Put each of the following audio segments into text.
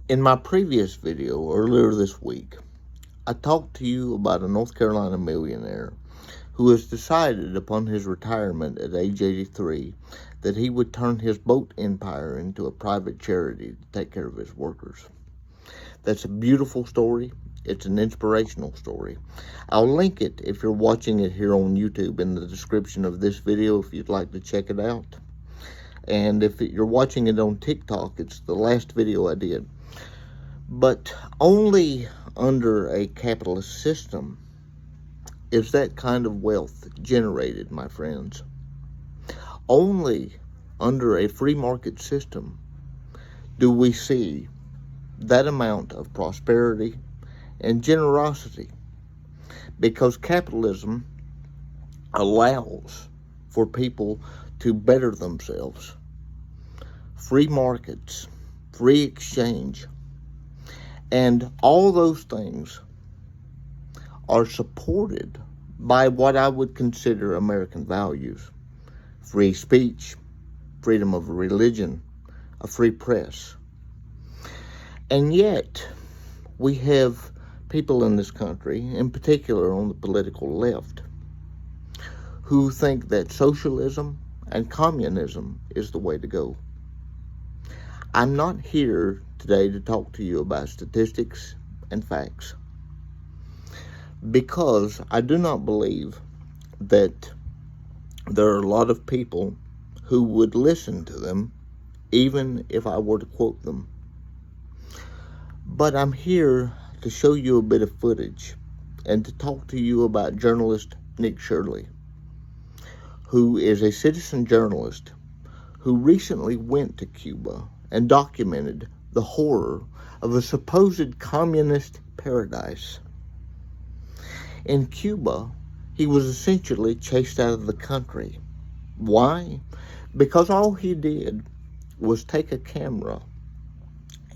In my previous video earlier this week, I talked to you about a North Carolina millionaire who has decided upon his retirement at age 83 that he would turn his boat empire into a private charity to take care of his workers. That's a beautiful story. It's an inspirational story. I'll link it if you're watching it here on YouTube in the description of this video if you'd like to check it out. And if you're watching it on TikTok, it's the last video I did. But only under a capitalist system is that kind of wealth generated, my friends. Only under a free market system do we see that amount of prosperity and generosity, because capitalism allows for people to better themselves. Free markets, free exchange, and all those things are supported by what I would consider American values. Free speech, freedom of religion, a free press. And yet, we have people in this country, in particular on the political left, who think that socialism and communism is the way to go. I'm not here today to talk to you about statistics and facts, because I do not believe that there are a lot of people who would listen to them, even if I were to quote them. But I'm here to show you a bit of footage and to talk to you about journalist Nick Shirley, who is a citizen journalist who recently went to Cuba and documented the horror of a supposed communist paradise. In Cuba, he was essentially chased out of the country. Why? Because all he did was take a camera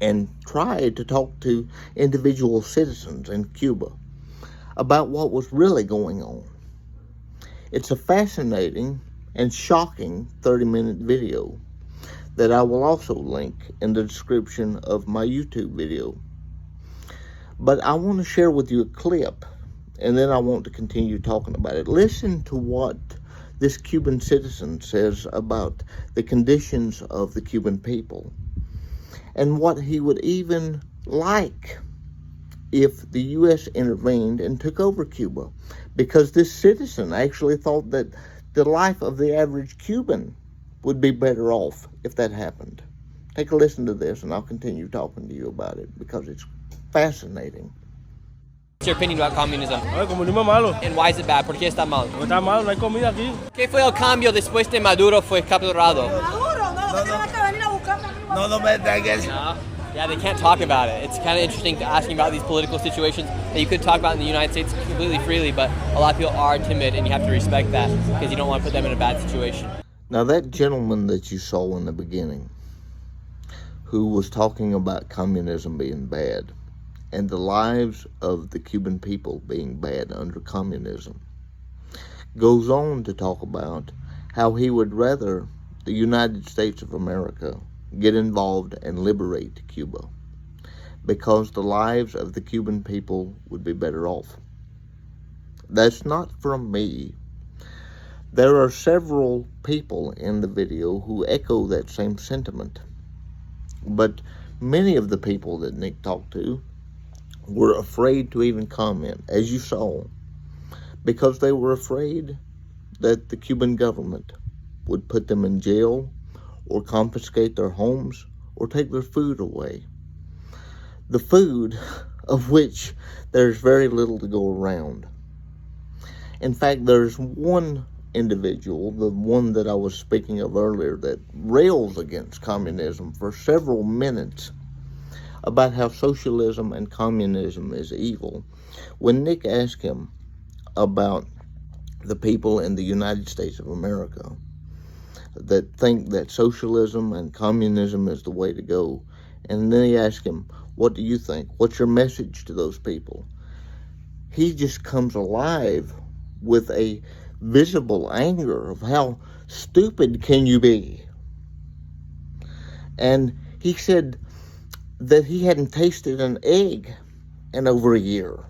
and try to talk to individual citizens in Cuba about what was really going on. It's a fascinating and shocking 30-minute video that I will also link in the description of my YouTube video. But I want to share with you a clip, and then I want to continue talking about it. Listen to what this Cuban citizen says about the conditions of the Cuban people, and what he would even like if the U.S. intervened and took over Cuba. Because this citizen actually thought that the life of the average Cuban would be better off if that happened. Take a listen to this, and I'll continue talking to you about it, because it's fascinating. What's your opinion about communism? El comunismo es malo. And why is it bad? ¿Por qué está mal? No está malo, no hay comida aquí. ¿Qué fue el cambio después de Maduro fue capturado? No me ataques. No? Yeah, they can't talk about it. It's kind of interesting asking about these political situations that you could talk about in the United States completely freely, but a lot of people are timid, and you have to respect that because you don't want to put them in a bad situation. Now, that gentleman that you saw in the beginning, who was talking about communism being bad and the lives of the Cuban people being bad under communism, goes on to talk about how he would rather the United States of America get involved and liberate Cuba, because the lives of the Cuban people would be better off. That's not from me. There are several people in the video who echo that same sentiment. But many of the people that Nick talked to were afraid to even comment, as you saw, because they were afraid that the Cuban government would put them in jail or confiscate their homes or take their food away. The food of which there's very little to go around. In fact, there's one individual, the one that I was speaking of earlier, that rails against communism for several minutes about how socialism and communism is evil. When Nick asked him about the people in the United States of America that think that socialism and communism is the way to go, and then he asked him, what do you think? What's your message to those people? He just comes alive with a visible anger of how stupid can you be? And he said, that he hadn't tasted an egg in over a year,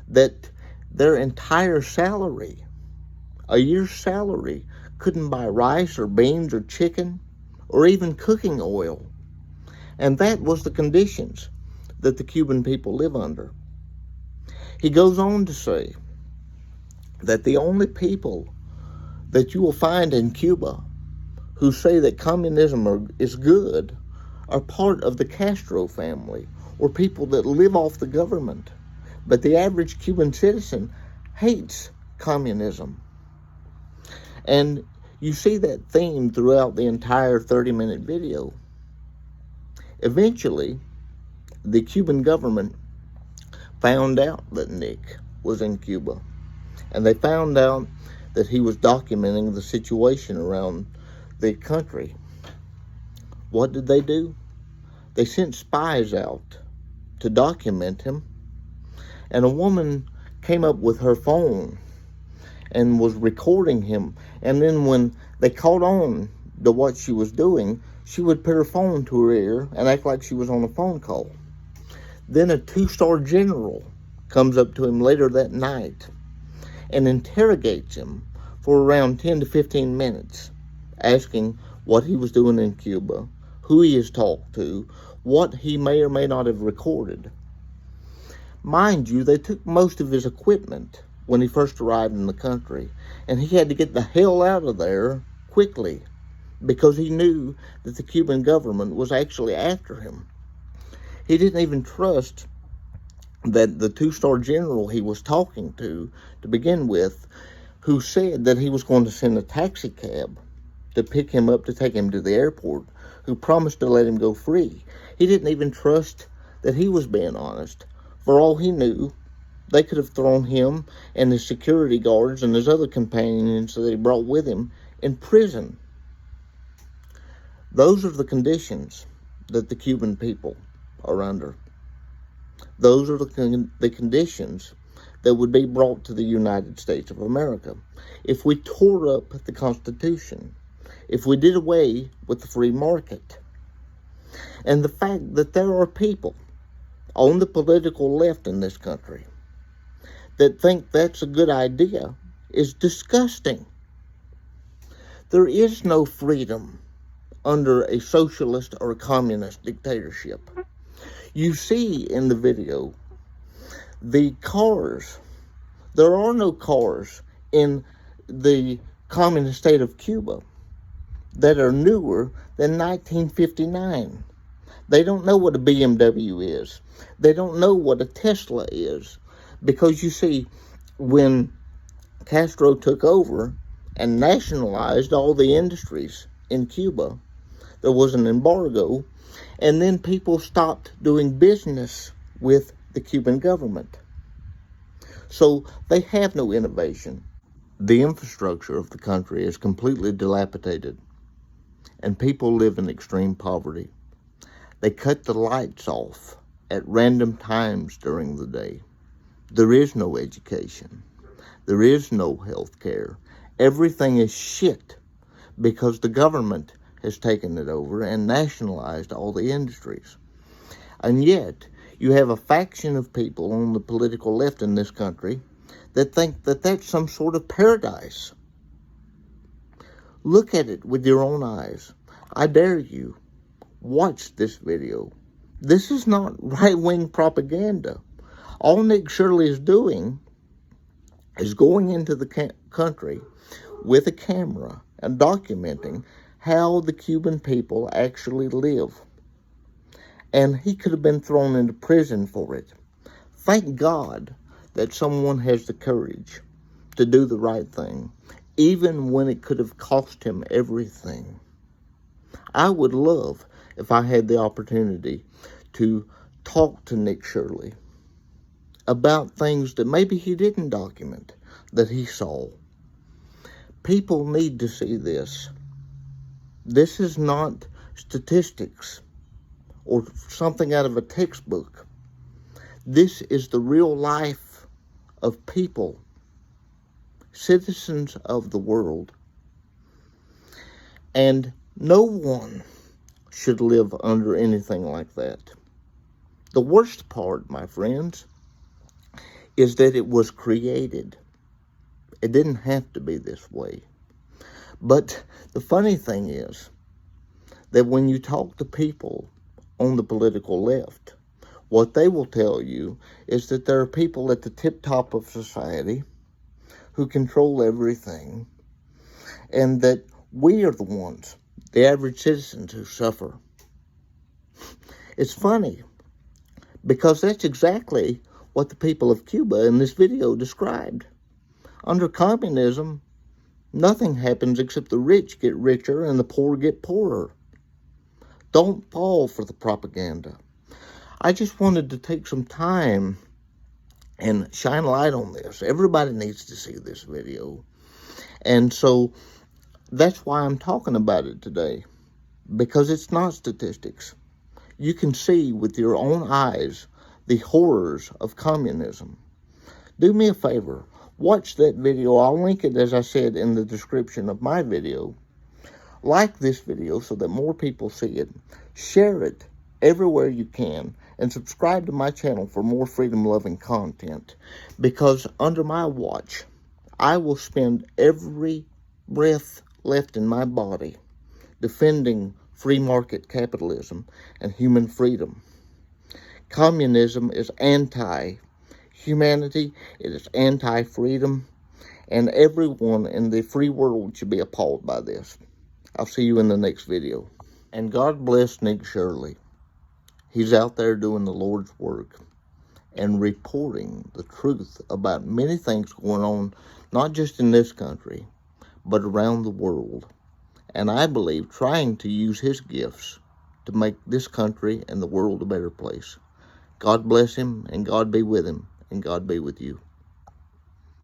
that their entire salary, a year's salary, couldn't buy rice or beans or chicken or even cooking oil. And that was the conditions that the Cuban people live under. He goes on to say that the only people that you will find in Cuba who say that communism is good are part of the Castro family, or people that live off the government. But the average Cuban citizen hates communism. And you see that theme throughout the entire 30-minute video. Eventually, the Cuban government found out that Nick was in Cuba. And they found out that he was documenting the situation around the country. What did they do? They sent spies out to document him. And a woman came up with her phone and was recording him. And then when they caught on to what she was doing, she would put her phone to her ear and act like she was on a phone call. Then a 2-star general comes up to him later that night and interrogates him for around 10 to 15 minutes, asking what he was doing in Cuba, who he has talked to, what he may or may not have recorded. Mind you, they took most of his equipment when he first arrived in the country, and he had to get the hell out of there quickly because he knew that the Cuban government was actually after him. He didn't even trust that the 2-star general he was talking to begin with, who said that he was going to send a taxi cab to pick him up to take him to the airport, who promised to let him go free. He didn't even trust that he was being honest. For all he knew, they could have thrown him and his security guards and his other companions that he brought with him in prison. Those are the conditions that the Cuban people are under. Those are the conditions that would be brought to the United States of America if we tore up the Constitution, if we did away with the free market. And the fact that there are people on the political left in this country that think that's a good idea is disgusting. There is no freedom under a socialist or a communist dictatorship. You see in the video the cars. There are no cars in the communist state of Cuba that are newer than 1959. They don't know what a BMW is. They don't know what a Tesla is. Because you see, when Castro took over and nationalized all the industries in Cuba, there was an embargo, and then people stopped doing business with the Cuban government. So they have no innovation. The infrastructure of the country is completely dilapidated, and people live in extreme poverty. They cut the lights off at random times during the day. There is no education. There is no health care. Everything is shit because the government has taken it over and nationalized all the industries. And yet, you have a faction of people on the political left in this country that think that that's some sort of paradise. Look at it with your own eyes. I dare you. Watch this video. This is not right-wing propaganda. All Nick Shirley is doing is going into the country with a camera and documenting how the Cuban people actually live. And he could have been thrown into prison for it. Thank God that someone has the courage to do the right thing, even when it could have cost him everything. I would love if I had the opportunity to talk to Nick Shirley about things that maybe he didn't document, that he saw. People need to see this. This is not statistics or something out of a textbook. This is the real life of people, citizens of the world. And no one should live under anything like that. The worst part, my friends, is that it was created. It didn't have to be this way. But the funny thing is that when you talk to people on the political left, what they will tell you is that there are people at the tip top of society who control everything, and that we are the ones, the average citizens, who suffer. It's funny, because that's exactly what the people of Cuba in this video described. Under communism, nothing happens except the rich get richer and the poor get poorer. Don't fall for the propaganda. I just wanted to take some time and shine light on this. Everybody needs to see this video. And so that's why I'm talking about it today, because it's not statistics. You can see with your own eyes the horrors of communism. Do me a favor, watch that video. I'll link it, as I said, in the description of my video. Like this video so that more people see it. Share it everywhere you can, and subscribe to my channel for more freedom-loving content, because under my watch, I will spend every breath left in my body defending free market capitalism and human freedom. Communism is anti-humanity, it is anti-freedom, and everyone in the free world should be appalled by this. I'll see you in the next video. And God bless Nick Shirley. He's out there doing the Lord's work and reporting the truth about many things going on, not just in this country, but around the world. And I believe trying to use his gifts to make this country and the world a better place. God bless him, and God be with him, and God be with you.